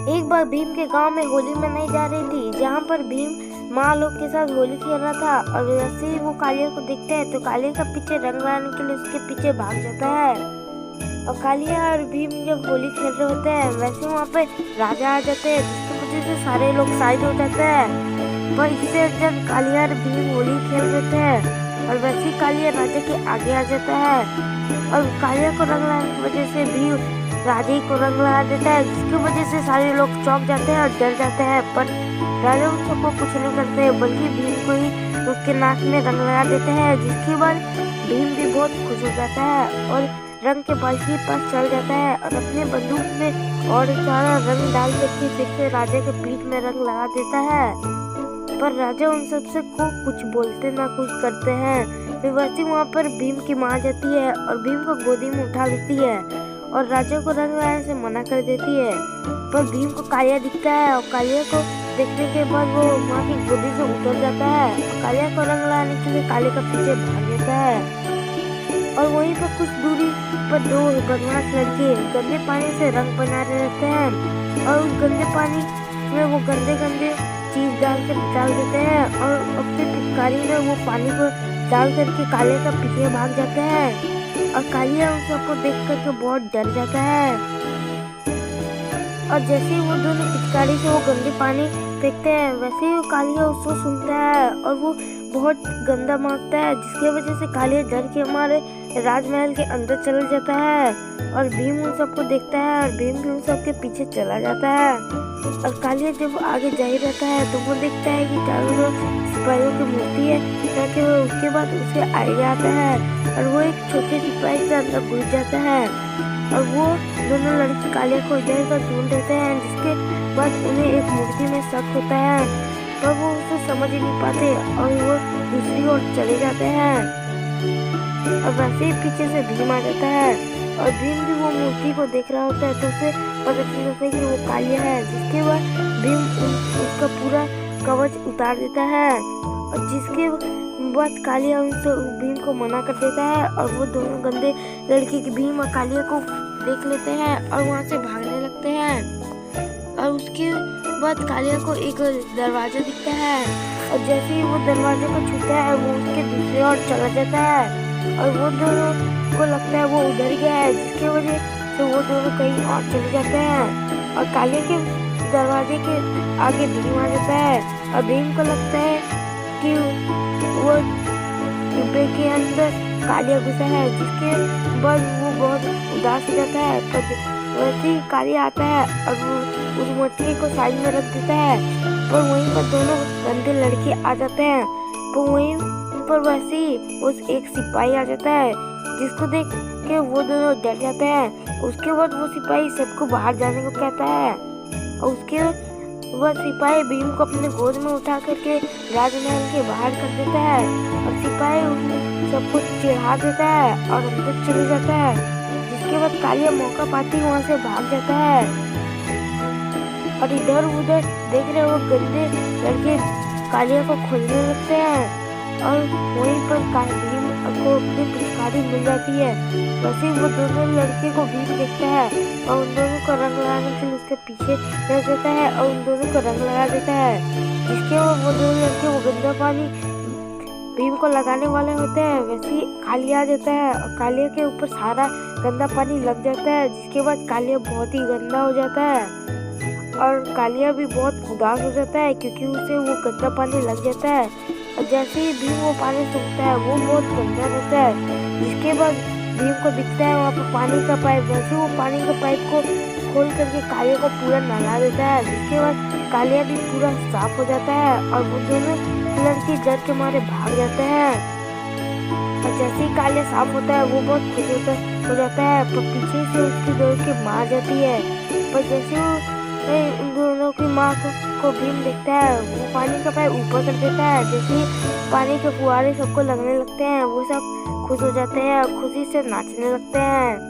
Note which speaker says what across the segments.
Speaker 1: एक बार भीम के गांव में होली मनाई जा रही थी, जहां पर भीम माँ लोग के साथ होली खेल रहा था। और जैसे ही वो कालिया को देखते हैं तो कालिया का पीछे रंग लाने के लिए उसके पीछे भाग जाता है। और कालिया और भीम जब होली खेल रहे होते हैं, वैसे वहाँ पे राजा आ जाते हैं, जिसकी वजह से सारे लोग साइड हो जाते हैं। पर इससे जब कालिया और भीम होली खेल रहे थे, और वैसे ही कालिया राजा के आगे आ जाता है और कालिया को रंग लाने की वजह से भीम राजा को रंग लगा देता है, जिसकी वजह से सारे लोग चौंक जाते हैं और डर जाते हैं। पर राजा उन सबको कुछ नहीं करते, बल्कि भीम को ही उसके नाक में रंग लगा देते हैं, जिसके बाद भीम भी बहुत खुश हो जाता है और रंग के बाल्टी पास चल जाता है और अपने बंदूक में और सारा रंग डाल करके फिर से राजा के पीठ में रंग लगा देता है। पर राजा उन सबसे को कुछ बोलते ना कुछ करते हैं। फिर वैसे वहाँ पर भीम की माँ जाती है और भीम को गोदी में उठा लेती है और राजा को रंग लगाने से मना कर देती है। पर भीम को कालिया दिखता है और कालिया को देखने के बाद वो माँ की गोदी से उतर जाता है और कालिया को रंग लगाने के लिए कालिया का पीछे भाग जाता है। और वहीं पर कुछ दूरी पर दो बदमाश लड़के गंदे पानी से रंग बना रहे रहते हैं और उस गंदे पानी में वो गंदे गंदे चीज डाल देते हैं और अपनी पिचकारी में वो पानी को डाल करके कालिया का पीछे भाग जाते हैं। और कालिया उन सबको देख करके बहुत डर जाता है। और जैसे ही वो दोनों पिचकारी से वो गंदे पानी फेंकते हैं, वैसे ही वो कालिया उसको सुनता है और वो बहुत गंदा मांगता है, जिसकी वजह से कालिया डर के हमारे राजमहल के अंदर चला जाता है। और भीम उन सबको देखता है और भीम भी उन सबके पीछे चला जाता है। और कालिया जब आगे जा ही रहता है तो वो देखता है कि चारों तरफ सिपाहियों की मूर्ति है, ताकि वो उसके बाद उसे आइडिया आता है और वो एक छोटे सिपाही के अंदर घुस जाता है। और वो दोनों लड़के कालिया को इधर उधर ढूंढ लेते हैं, जिसके बाद उन्हें एक मूर्ति में शक होता है, पर वो उसे समझ ही नहीं पाते और वो दूसरी ओर चले जाते हैं। और वैसे ही पीछे से भीम आ जाता है और भीम भी वो मूर्ति को देख रहा होता है, तो उसे पता चल जाता है कि वो कालिया है। जिसके बाद भीम उसका पूरा कवच उतार देता है और जिसके बाद कालिया उनसे भीम को मना कर देता है और वो दोनों गंदे लड़के की भीम और कालिया को देख लेते हैं और वहाँ से भागने लगते हैं। और उसके बाद कालिया को एक दरवाजा दिखता है और जैसे ही वो दरवाजे को छूता है वो उसके दूसरी ओर चला जाता है और वो दोनों को लगता है वो उधर गया है, जिसकी वजह से वो दोनों कहीं और चले जाते हैं। और कालिया के दरवाजे के आगे भीम आ जाता है और भीम को लगता है कि वो डिब्बे के अंदर कालिया घुसा है, जिसके बाद वो बहुत उदास हो जाता है। पर वैसे ही कालिया आता है और वो उस मटके को साइड में रख देता है, पर वहीं पर दोनों गंदे लड़के आ जाते हैं। पर वहीं पर वैसे ही उस एक सिपाही आ जाता है, जिसको देख के वो दोनों डर जाते हैं। उसके बाद वो सिपाही सबको बाहर जाने को कहता है और उसके वह सिपाही भीम को अपने गोद में उठा करके राजमहल के बाहर कर देता है और सिपाही उन सबको चिढ़ा देता है और अंदर चले जाता है। जिसके बाद कालिया मौका पाती वहाँ से भाग जाता है और इधर उधर देख रहे वो गंदे लड़के कालिया को खोजने लगते हैं और वहीं पर भीम को अपनी पिचकारी मिल जाती है। वैसे ही वो दोनों लड़के को भीम देखता है और उन दोनों को रंग लगाने के लिए उसके पीछे रख देता है और उन दोनों को रंग लगा देता है। जिसके बाद वो दोनों लड़के वो गंदा पानी भीम को लगाने वाले होते हैं, वैसे ही कालिया आ जाता है और कालिया के ऊपर सारा गंदा पानी लग जाता है। जिसके बाद कालिया बहुत ही गंदा हो जाता है और कालिया भी बहुत उदास हो जाता है, क्योंकि उसे वो गंदा पानी लग जाता है। और जैसे ही भीम वो पानी सूखता है वो बहुत गंदा रहता है। जिसके बाद भीम को दिखता है वहाँ पर पानी का पाइप, वैसे वो पानी का पाइप को खोल करके कालिया को पूरा नहला देता है। जिसके बाद कालिया भी पूरा साफ हो जाता है और वो दोनों लड़के डर के मारे भाग जाते हैं। और जैसे ही कालिया साफ होता है वो बहुत खुश हो जाता है, पर पीछे से उसकी दौड़ के मार जाती है। पर जैसे वो उन दोनों की माँ को भीम देखता है, वो पानी का पाइप ऊपर कर देता है। जैसे ही पानी के फुहारे सबको लगने लगते हैं, वो सब खुश हो जाते हैं और खुशी से नाचने लगते हैं।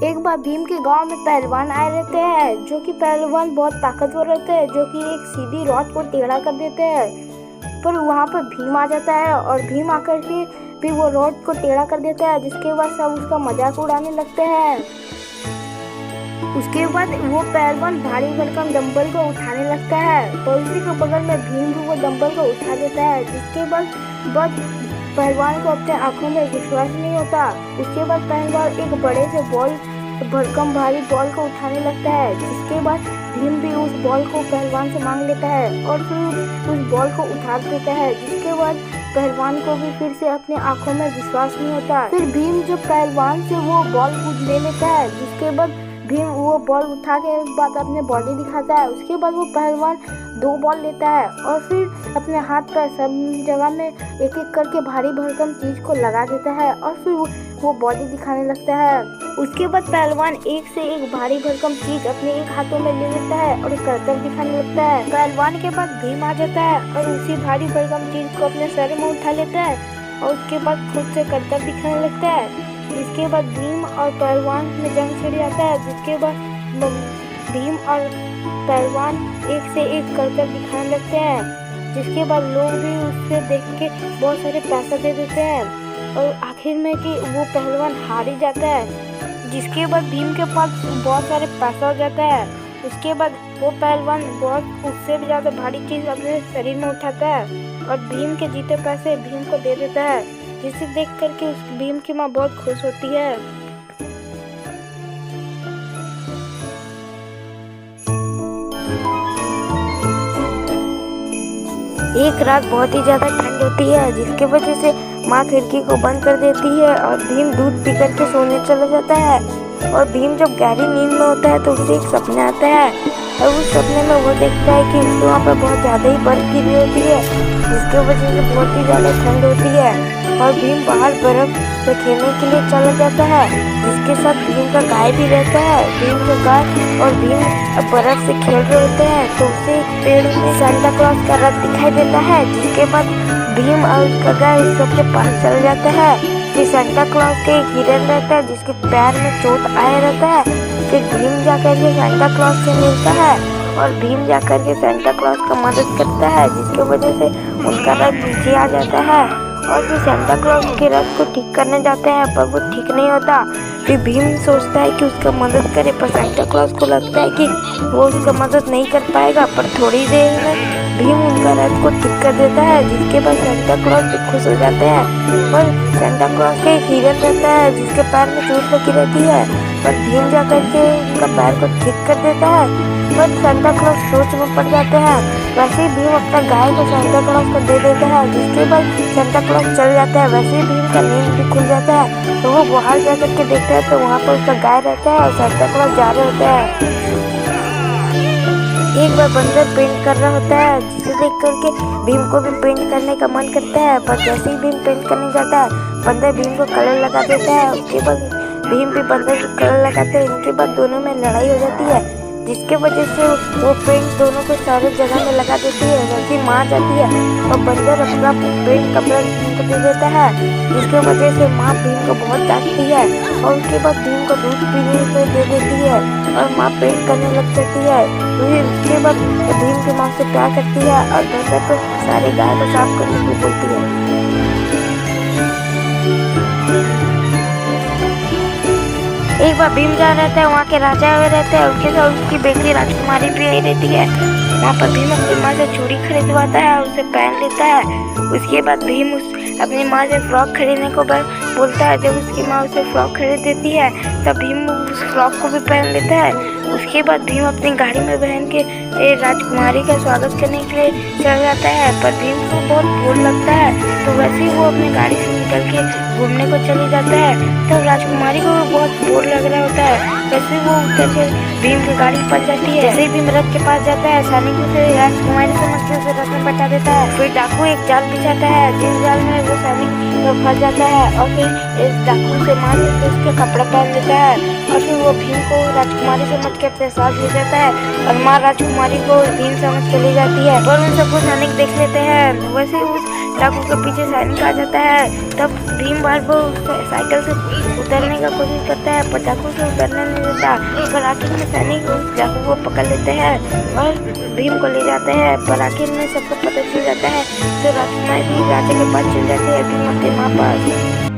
Speaker 2: एक बार भीम के गांव में पहलवान आए रहते हैं, जो कि पहलवान बहुत ताकतवर रहते हैं, जो कि एक सीधी रॉड को टेढ़ा कर देते हैं। पर वहाँ पर भीम आ जाता है और भीम आकर के फिर वो रॉड को टेढ़ा कर देता है, जिसके बाद सब उसका मजाक उड़ाने लगते हैं। उसके बाद वो पहलवान भारी भरकम डंबल को उठाने लगता है, तो उसी के बगल में भीम भी वो डंबल को उठा देता है, जिसके बाद पहलवान को अपने आंखों में विश्वास नहीं होता। उसके बाद पहलवान एक बड़े से बॉल भरकम भारी बॉल को उठाने लगता है, जिसके बाद भीम भी उस बॉल को पहलवान से मांग लेता है और फिर उस बॉल को उठा देता है, जिसके बाद पहलवान को भी फिर से अपने आंखों में विश्वास नहीं होता। फिर भीम जो पहलवान से वो बॉल ले लेता है, जिसके बाद भीम वो बॉल उठा के बाद अपने बॉडी दिखाता है। उसके बाद वो पहलवान 2 बॉल लेता है और फिर अपने हाथ पैर सब जगह में एक एक करके भारी भरकम चीज को लगा देता है और फिर वो बॉडी दिखाने लगता है। उसके बाद पहलवान एक से एक भारी भरकम चीज अपने एक हाथों में ले लेता है और करतब दिखाने लगता है। पहलवान के बाद भीम आ जाता है और उसी भारी भरकम चीज को अपने सर में उठा लेता है और उसके बाद खुद से करतब दिखाने लगता है। इसके बाद भीम और पहलवान में जंग छिड़ जाता है, जिसके बाद भीम और पहलवान एक से एक करतब दिखाने लगते हैं, जिसके बाद लोग भी उससे देख के बहुत सारे पैसा दे देते हैं और आखिर में कि वो पहलवान हार ही जाता है, जिसके बाद भीम के पास बहुत सारे पैसा हो जाता है। उसके बाद वो पहलवान बहुत उससे भी ज़्यादा भारी चीज़ अपने शरीर में उठाता है और भीम के जीते पैसे भीम को दे देता है, जिसे देख करके उस भीम की माँ बहुत खुश होती है। एक रात बहुत ही ज्यादा ठंड होती है, जिसके वजह से माँ खिड़की को बंद कर देती है और भीम दूध पी करके सोने चला जाता है। और भीम जब गहरी नींद में होता है तो उसे एक सपना आता है और उस सपने में वो देखता है कि उसके वहाँ पर बहुत ज़्यादा ही बर्फ गिरी होती है, जिसके वजह से बहुत ही ज़्यादा ठंड होती है और भीम बाहर बर्फ में खेलने के लिए चला जाता है, जिसके साथ भीम का गाय भी रहता है। भीम का गाय और भीम बर्फ से खेल रहे होते हैं तो उसे पेड़ में सांता क्लॉज का रथ दिखाई देता है, जिसके बाद भीम और उसका गाय उस सबके पास चल जाता है। फिर सांता क्लॉज के एक हिरन रहता है जिसके पैर में चोट आया रहता है। फिर भीम जाकर के सांता क्लॉज से मिलता है और भीम जाकर के सांता क्लॉज का मदद करता है, जिसके वजह से उनका रथ नीचे आ जाता है और फिर सांता क्लॉज के रथ को ठीक करने जाते हैं, पर वो ठीक नहीं होता। फिर भीम सोचता है कि उसका मदद करे, पर सांता क्लॉज को लगता है कि वो उसका मदद नहीं कर पाएगा। पर थोड़ी देर में भीम उनका रथ को ठीक कर देता है, जिसके बाद सांता क्लॉज भी खुश हो जाते हैं। पर सांता क्लॉज का एक हिरन रहता है जिसके पैर में चोट लगी रहती है, पर भीम जाकर के उनका पैर को ठीक कर देता है। पर सांता क्लॉज सोच में पड़ जाते हैं। वैसे ही भीम अपना गाय को सांता क्लॉज को दे देता है, जिसके बाद सांता क्लॉज चल जाता है। वैसे ही भीम का नींद भी खुल जाता है, तो वो बाहर जा करके देखता है तो वहाँ पर उसका गाय रहता है और सांता क्लॉज जा रहे होते हैं। एक बार बंदर पेंट कर रहा होता है, जिसे देख करके भीम को भी पेंट करने का मन करता है, पर जैसे ही भीम पेंट करने जाता है बंदर भीम को कलर लगा देता है। उसके बाद भीम भी बंदर को कलर लगाते हैं। इसके बाद दोनों में लड़ाई हो जाती है, जिसके वजह से वो पेंट दोनों को सारे जगह में लगा देती है। वैसे माँ जाती है और बंदर अपना पेंट कपड़ा भीम को दे देता है, जिसके वजह से माँ भीम को बहुत डांटती है और उसके बाद भीम को दूध पीने को दे देती है और माँ पेंट करने लग जाती है। फिर उसके बाद भीम की माँ से प्यार करती है और बंदर को सारे गाय को साफ करने को बोलती है। एक बार भीम जा रहता है, वहाँ के राजा हुए रहते हैं, उसके साथ उसकी बेटी राजकुमारी भी आई रहती है। वहाँ पर भीम अपनी माँ से चूड़ी खरीदवाता है और उसे पहन लेता है। उसके बाद भीम अपनी माँ से फ्रॉक खरीदने को बोलता है। जब उसकी माँ उसे फ्रॉक खरीद देती है तब भीम उस फ्रॉक को भी पहन लेता है। उसके बाद भीम अपनी गाड़ी में बहन के राजकुमारी का स्वागत करने के लिए चल जाता है, पर भीम को बहुत बोर लगता है, तो वैसे ही वो अपनी गाड़ी से निकल के घूमने को चले जाता है। तब राजकुमारी को बहुत बोर लग रहा होता है, वैसे वो उतर के भीम की गाड़ी फंस जाती है। जैसे ही भीम रथ के पास जाता है, सैनिक उसे राजकुमारी समझ के उसे रथ में बैठा देता है। फिर डाकू एक जाल बिछाता है, जिस जाल में वो सैनिक फंस जाता है और फिर इस डाकू से मार के उसके कपड़ा पहन देता है और फिर वो भीम को राजकुमारी समझ के अपने साथ ले जाता है और माँ राजकुमारी को भीम समझ के ले जाती है। और उन सबको सैनिक देख लेते हैं। वैसे उस
Speaker 1: डाकू के पीछे सैनिक आ जाता है। तब भीम बार वो साइकिल से उतरने का कोशिश करता है पर डाकू से उतरने नहीं देता। पर आखिर में सैनिक उस डाकू को पकड़ लेते हैं और भीम को ले जाते हैं। पर आखिर में सबको पता चल जाता है तो राजकुमारी भी राजा के पास चल जाती है भीम अपने माँ पास।